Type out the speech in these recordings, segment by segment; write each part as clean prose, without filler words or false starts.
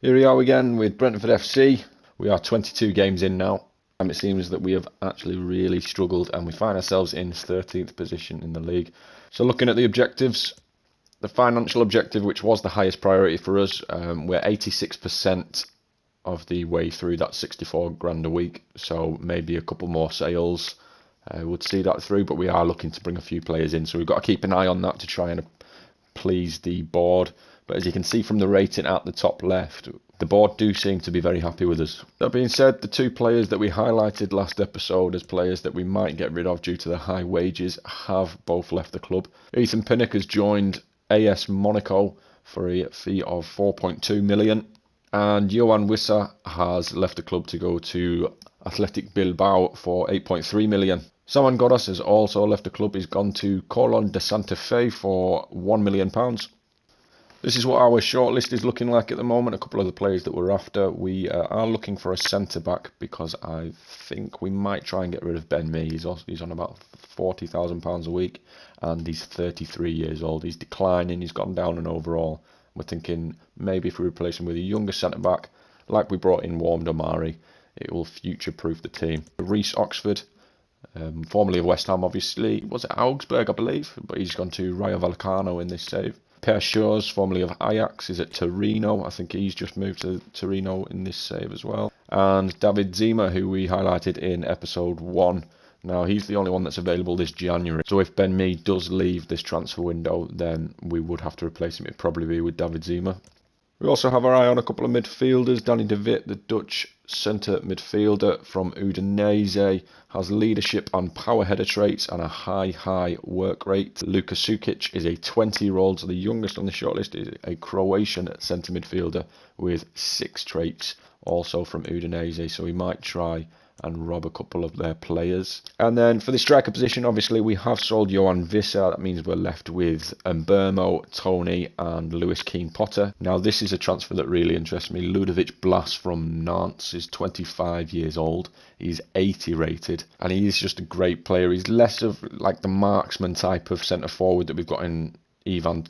Here we are again with Brentford FC. We are 22 games in now, and it seems that we have actually really struggled, and we find ourselves in 13th position in the league. So looking at the objectives, the financial objective, which was the highest priority for us, we're 86% of the way through that 64 grand a week, so maybe a couple more sales would see that through, but we are looking to bring a few players in, so we've got to keep an eye on that to try and please the board. But as you can see from the rating at the top left, the board do seem to be very happy with us. That being said, the two players that we highlighted last episode as players that we might get rid of due to the high wages have both left the club. Ethan Pinnock has joined AS Monaco for a fee of 4.2 million, and Johan Wissa has left the club to go to Athletic Bilbao for 8.3 million. Saman Ghoddos has also left the club. He's gone to Colón de Santa Fe for £1 million. This is what our shortlist is looking like at the moment. A couple of the players that we're after. We are looking for a centre-back because I think we might try and get rid of Ben Mee. He's on about £40,000 a week and he's 33 years old. He's declining. He's gone down and overall. We're thinking maybe if we replace him with a younger centre-back, like we brought in Warm Domari, it will future-proof the team. Reece Oxford, formerly of West Ham, obviously. Was it Augsburg, I believe? But he's gone to Rayo Vallecano in this save. Per Shores, formerly of Ajax, is at Torino. I think he's just moved to Torino in this save as well. And David Zima, who we highlighted in episode 1. Now, he's the only one that's available this January. So if Ben Mee does leave this transfer window, then we would have to replace him. It'd probably be with David Zima. We also have our eye on a couple of midfielders. Danny De Witt, the Dutch centre midfielder from Udinese, has leadership and power header traits and a high work rate. Luka Sukic is a 20-year-old, so the youngest on the shortlist is a Croatian centre midfielder with 6 traits, also from Udinese, so we might try and rob a couple of their players. And then for the striker position, obviously we have sold Johan Wissa. That means we're left with Mbermo, Tony and Lewis Keane-Potter. Now this is a transfer that really interests me. Ludovic Blas from Nantes is 25 years old. He's 80 rated and he's just a great player. He's less of like the marksman type of centre forward that we've got in Ivan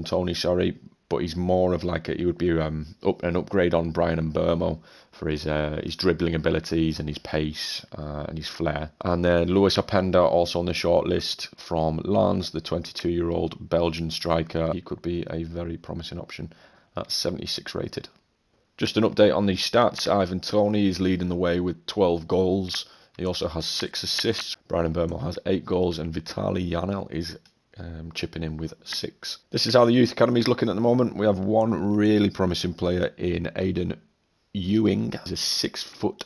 Toney, but he's more of like he would be an upgrade on Brian Mbermo for his dribbling abilities and his pace and his flair. And then Luis Openda also on the shortlist from Lens, the 22-year-old Belgian striker. He could be a very promising option at 76 rated. Just an update on the stats. Ivan Toney is leading the way with 12 goals. He also has 6 assists. Brian Mbermo has 8 goals and Vitaly Janel is chipping in with 6. This is how the youth academy is looking at the moment. We have one really promising player in Aiden Ewing. He's a 6'3"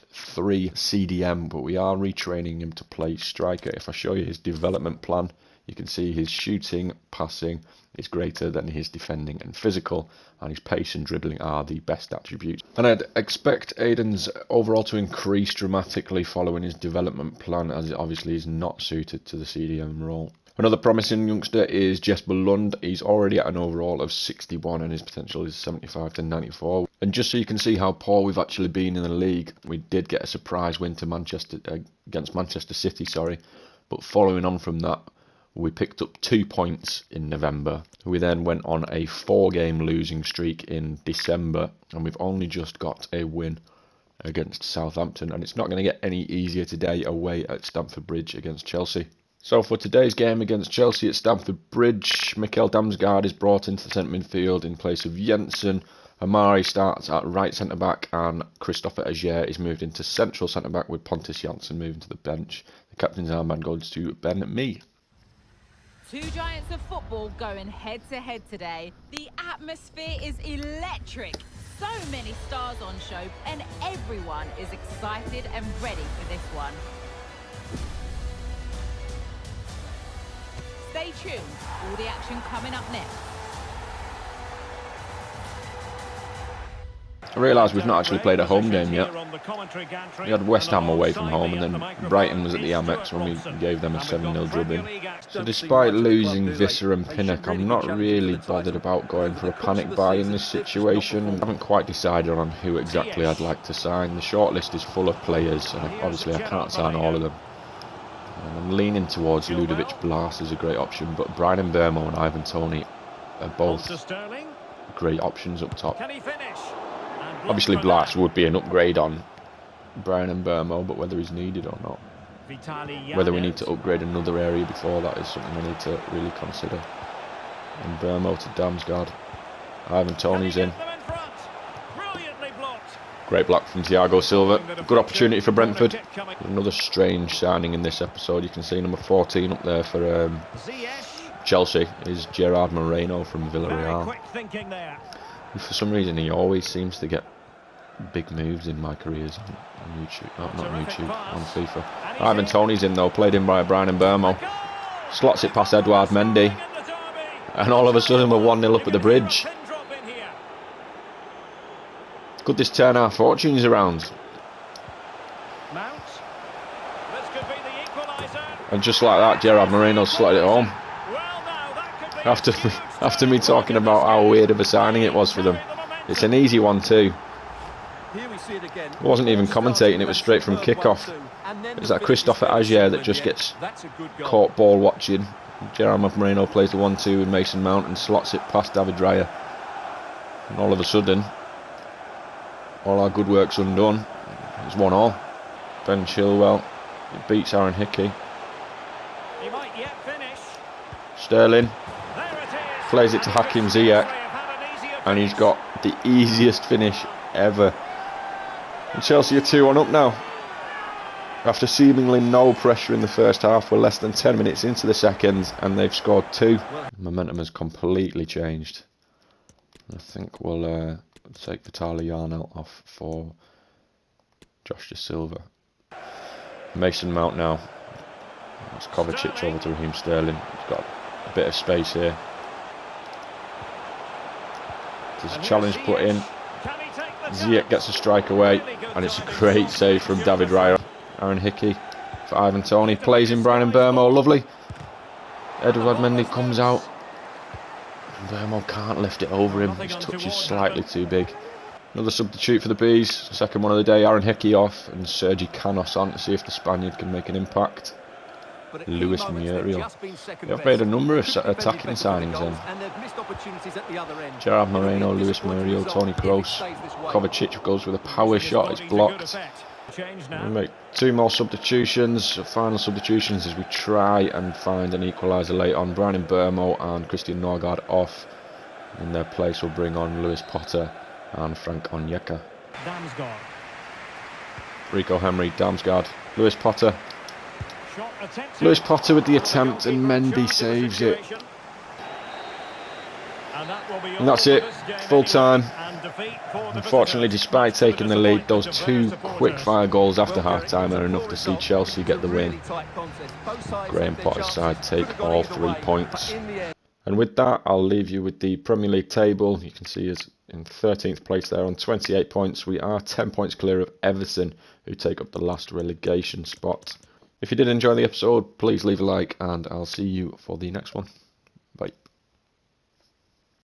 CDM, but we are retraining him to play striker. If I show you his development plan, you can see his shooting, passing is greater than his defending and physical, and his pace and dribbling are the best attributes. And I'd expect Aiden's overall to increase dramatically following his development plan, as it obviously is not suited to the CDM role. Another promising youngster is Jesper Lund. He's already at an overall of 61 and his potential is 75 to 94. And just so you can see how poor we've actually been in the league, we did get a surprise win to against Manchester City, but following on from that, we picked up 2 points in November. We then went on a 4-game losing streak in December, and we've only just got a win against Southampton, and it's not going to get any easier today away at Stamford Bridge against Chelsea. So for today's game against Chelsea at Stamford Bridge, Mikkel Damsgaard is brought into the centre midfield in place of Jensen. Amari starts at right centre-back and Christopher Aguirre is moved into central centre-back with Pontus Jansson moving to the bench. The captain's armband goes to Ben Mee. Two giants of football going head-to-head today. The atmosphere is electric. So many stars on show and everyone is excited and ready for this one. Stay tuned, all the action coming up next. I realise we've not actually played a home game yet. We had West Ham away from home and then Brighton was at the Amex when we gave them a 7-0 drubbing. So despite losing Visser and Pinnock, I'm not really bothered about going for a panic buy in this situation. I haven't quite decided on who exactly I'd like to sign. The shortlist is full of players and obviously I can't sign all of them. And I'm leaning towards Ludovic Blas as a great option, but Brian Mbermo and Ivan Toney are both great options up top. Can he finish? Obviously, Blas would be an upgrade on Brian Mbermo, but whether he's needed or not, whether we need to upgrade another area before that is something I need to really consider. And Mbermo to Damsgaard. Ivan Toney's in. Great block from Thiago Silva. Good opportunity for Brentford. Another strange signing in this episode. You can see number 14 up there for Chelsea is Gerard Moreno from Villarreal. And for some reason, he always seems to get big moves in my careers on YouTube. Oh, not on YouTube, on FIFA. Ivan Toney's in though, played in by Brian Mbermo. Slots it past Edouard Mendy. And all of a sudden we're 1-0 up at the bridge. Could this turn our fortunes around? And just like that, Gerard Moreno slotted it home. After me talking about how weird of a signing it was for them. It's an easy one too. I wasn't even commentating, it was straight from kickoff. It's that Christopher Agier that just gets caught ball watching. Gerard Moreno plays the 1-2 with Mason Mount and slots it past David Raya. And all of a sudden, all our good work's undone. It's 1-1. Ben Chilwell beats Aaron Hickey. Sterling plays it to Hakim Ziyech, and he's got the easiest finish ever. And Chelsea are 2-1 up now. After seemingly no pressure in the first half, we're less than 10 minutes into the second, and they've scored 2. Momentum has completely changed. I think we'll take Vitaly Yarnell off for Josh De Silva. Mason Mount now. That's Kovacic over to Raheem Sterling. He's got a bit of space here. There's a challenge put in. Ziyech gets a strike away, and it's a great save from David Raya. Aaron Hickey for Ivan Toney. Plays in Brian Mbermo. Lovely. Edouard Mendy comes out. Mbermo can't lift it over him. His touch is slightly too big. Another substitute for the Bees. Second one of the day. Aaron Hickey off and Sergi Canos on to see if the Spaniard can make an impact. Luis Muriel. They've made a number of attacking signings then. Gerard Moreno, Luis Muriel, Toni Kroos. Kovacic goes with a power shot. It's blocked. We make 2 more substitutions. Final substitutions as we try and find an equaliser late on. Brian Mbermo and Christian Norgard off. In their place we'll bring on Lewis Potter and Frank Onyeka. Rico Henry, Damsgaard, Lewis Potter. Lewis Potter with the attempt and Mendy saves it. And that's it, full time. Unfortunately, despite taking the lead, those 2 quick-fire goals after half-time are enough to see Chelsea get the win. Graham Potter's side take all 3 points. And with that, I'll leave you with the Premier League table. You can see us in 13th place there on 28 points. We are 10 points clear of Everton, who take up the last relegation spot. If you did enjoy the episode, please leave a like, and I'll see you for the next one. Bye.